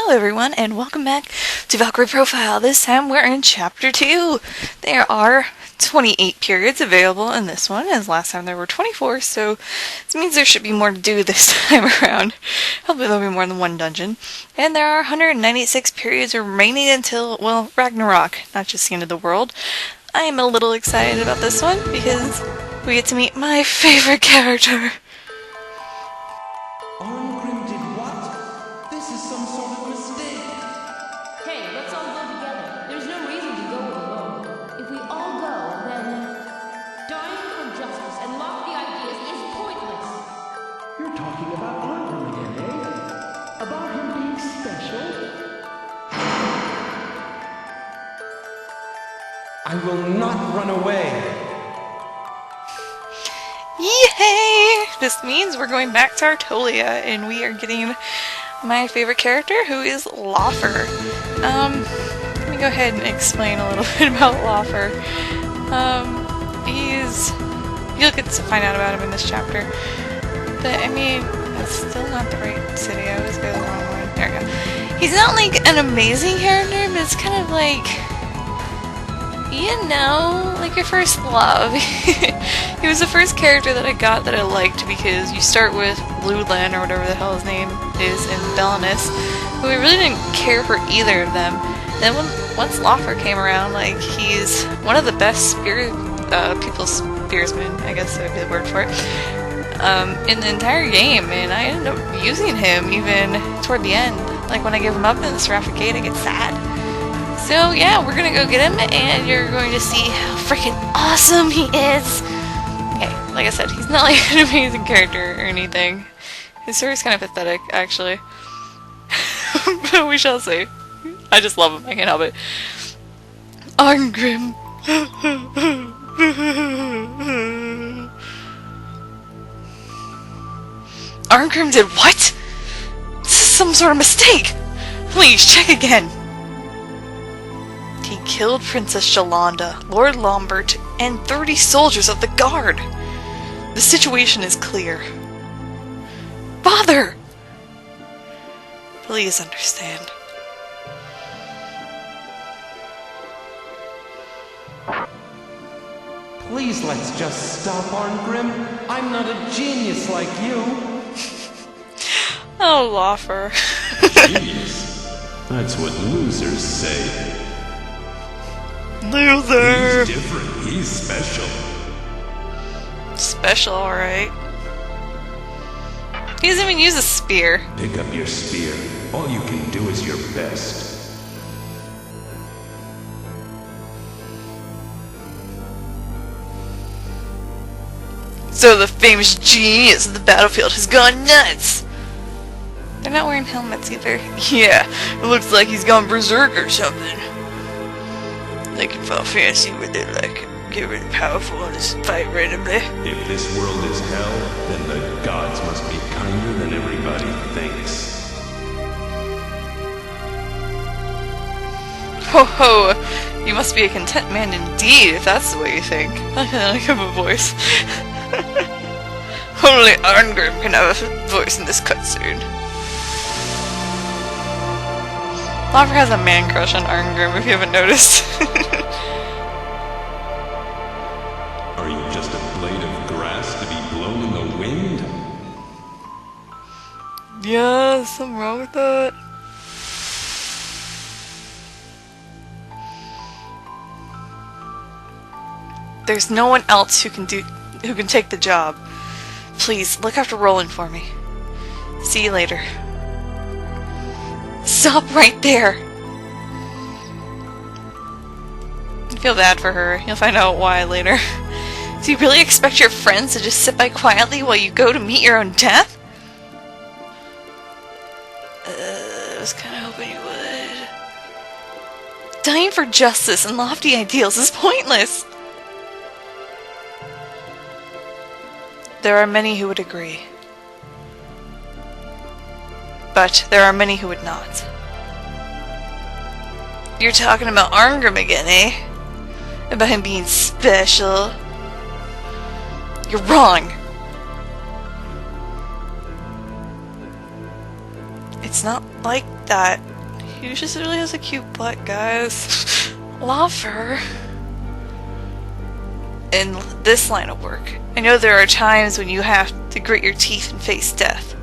Hello everyone, and welcome back to Valkyrie Profile. This time we're in Chapter 2. There are 28 periods available in this one, as last time there were 24, so this means there should be more to do this time around. Hopefully there'll be more than one dungeon. And there are 196 periods remaining until, well, Ragnarok, not just the end of the world. I am a little excited about this one, because we get to meet my favorite character. I will not run away! Yay! This means we're going back to Artolia, and we are getting my favorite character, who is Lawfer. Let me go ahead and explain a little bit about Lawfer. You'll get to find out about him in this chapter. But, I mean, that's still not the right city. I always go the wrong way. There we go. He's not, like, an amazing character, but it's kind of like... you know, like your first love. He was the first character that I got that I liked because you start with Luv Lawfer, or whatever the hell his name is, in Belinus, but we really didn't care for either of them. Then once Lawfer came around, like, he's one of the best people's spearsmen, I guess that would be the word for it, in the entire game, and I ended up using him even toward the end. Like, when I give him up in the Seraphic Gate, I get sad. So yeah, we're gonna go get him, and you're going to see how freaking awesome he is! Okay, like I said, he's not like an amazing character or anything. His story's kind of pathetic, actually. But we shall see. I just love him, I can't help it. Arngrim! Arngrim did what? This is some sort of mistake! Please, check again! He killed Princess Yolanda, Lord Lambert, and 30 soldiers of the guard. The situation is clear. Father! Please understand. Please, let's just stop, Arngrim. I'm not a genius like you. Oh, Lawfer. Genius? That's what losers say. Loser! He's different. He's special. Special, alright. He doesn't even use a spear. Pick up your spear. All you can do is your best. So the famous genius of the battlefield has gone nuts! They're not wearing helmets either. Yeah, it looks like he's gone berserk or something. Like in Final Fantasy, where they like get really powerful and just fight randomly. If this world is hell, then the gods must be kinder than everybody thinks. Ho ho! You must be a content man indeed, if that's the way you think. I like him a voice. Only Arngrim can have a voice in this cutscene. Lawfer has a man crush on Arngrim, if you haven't noticed. Are you just a blade of grass to be blown in the wind? Yeah, something wrong with that. There's no one else who can take the job. Please, look after Roland for me. See you later. Stop right there! I feel bad for her. You'll find out why later. Do you really expect your friends to just sit by quietly while you go to meet your own death? I was kinda hoping you would. Dying for justice and lofty ideals is pointless! There are many who would agree. But there are many who would not. You're talking about Arngrim again, eh? About him being special? You're wrong! It's not like that. He just really has a cute butt, guys. Lawfer. In this line of work, I know there are times when you have to grit your teeth and face death.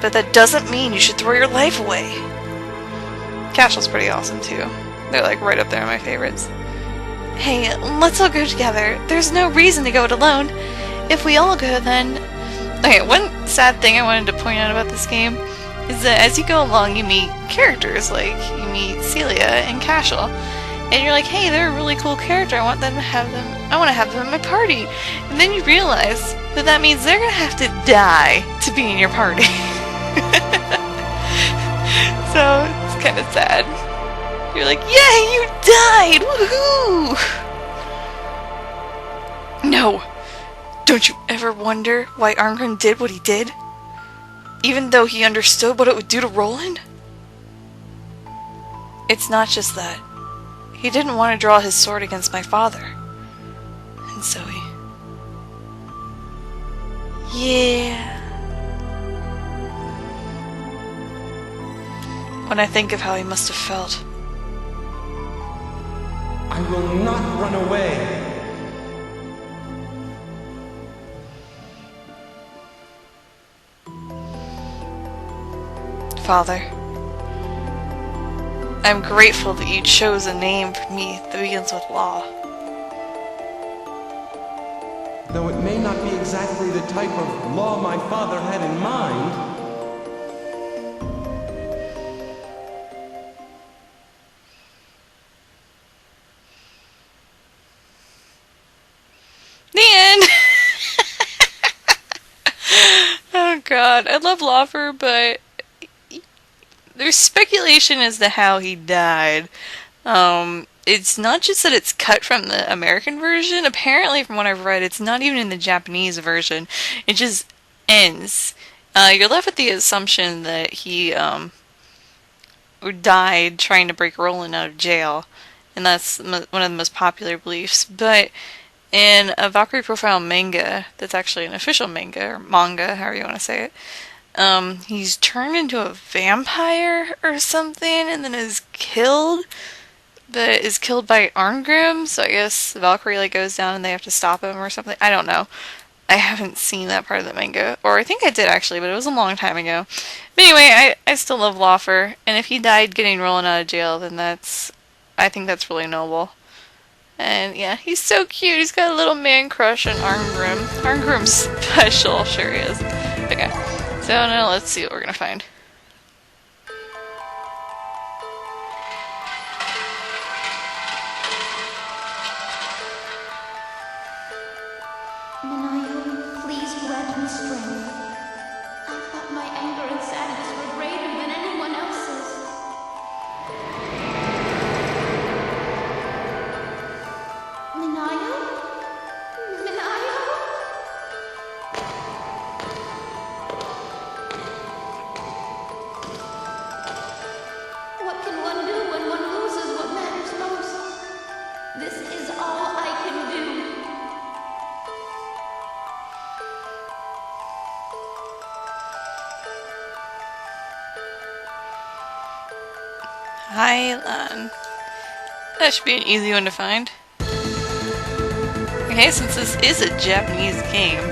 But that doesn't mean you should throw your life away. Cashel's pretty awesome too. They're like right up there in my favorites. Hey, let's all go together. There's no reason to go it alone. If we all go, then... Okay, one sad thing I wanted to point out about this game is that as you go along, you meet characters, like you meet Celia and Cashel. And you're like, hey, they're a really cool character. I want to have them at my party. And then you realize that that means they're gonna have to die to be in your party. So it's kind of sad. You're like, yay, you died! Woohoo! No! Don't you ever wonder why Arngrim did what he did? Even though he understood what it would do to Roland? It's not just that. He didn't want to draw his sword against my father. And so he... Yeah... When I think of how he must have felt. I will not run away. Father, I'm grateful that you chose a name for me that begins with Law. Though it may not be exactly the type of law my father had in mind. The end! Oh god, I love Lawfer, but there's speculation as to how he died. It's not just that it's cut from the American version. Apparently, from what I've read, it's not even in the Japanese version. It just ends. You're left with the assumption that he died trying to break Roland out of jail. And that's one of the most popular beliefs. But in a Valkyrie profile manga, that's actually an official manga, or manga, however you want to say it, he's turned into a vampire or something and then is killed, but is killed by Arngrim, so I guess Valkyrie like goes down and they have to stop him or something. I don't know. I haven't seen that part of the manga, or I think I did actually, but it was a long time ago. But anyway, I still love Lawfer, and if he died getting Roland out of jail, then I think that's really noble. And yeah, he's so cute. He's got a little man crush on Arngrim. Arngrim's special, sure he is. Okay, so now let's see what we're gonna find. Nanayo, please grant me strength. I thought my anger and sadness were greater than anyone else's. Nanayo? Nanayo? What can one do when one loses what matters most? This is all I can do. Highland. That should be an easy one to find. Okay, since this is a Japanese game,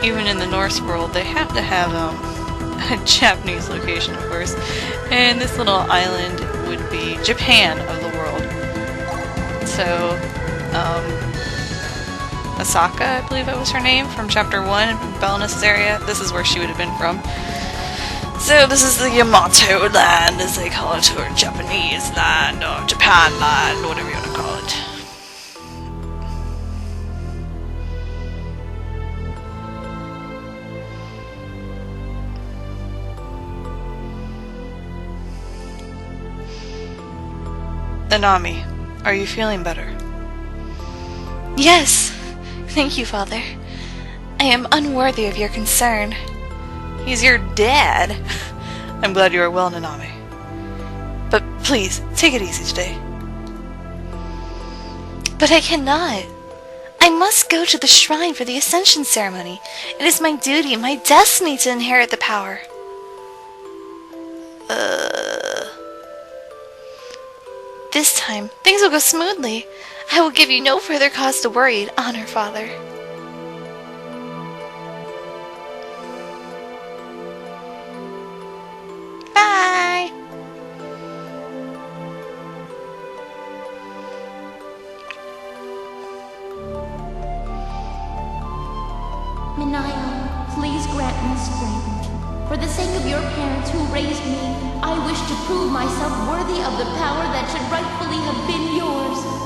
even in the Norse world, they have to have a Japanese location, of course. And this little island would be Japan of the world. So, Asaka, I believe that was her name, from Chapter 1 in Belness' area. This is where she would have been from. So this is the Yamato land, as they call it, or Japanese land, or Japan land, whatever you want to call it. Nanami, are you feeling better? Yes! Thank you, Father. I am unworthy of your concern. He's your dad. I'm glad you are well, Nanami. But please, take it easy today. But I cannot. I must go to the shrine for the Ascension ceremony. It is my duty, my destiny to inherit the power. time, things will go smoothly. I will give you no further cause to worry and honor, Father. Bye! Menaiah, please grant me strength. For the sake of your parents who raised me, I wish to prove myself worthy of the power that should rightfully have been yours.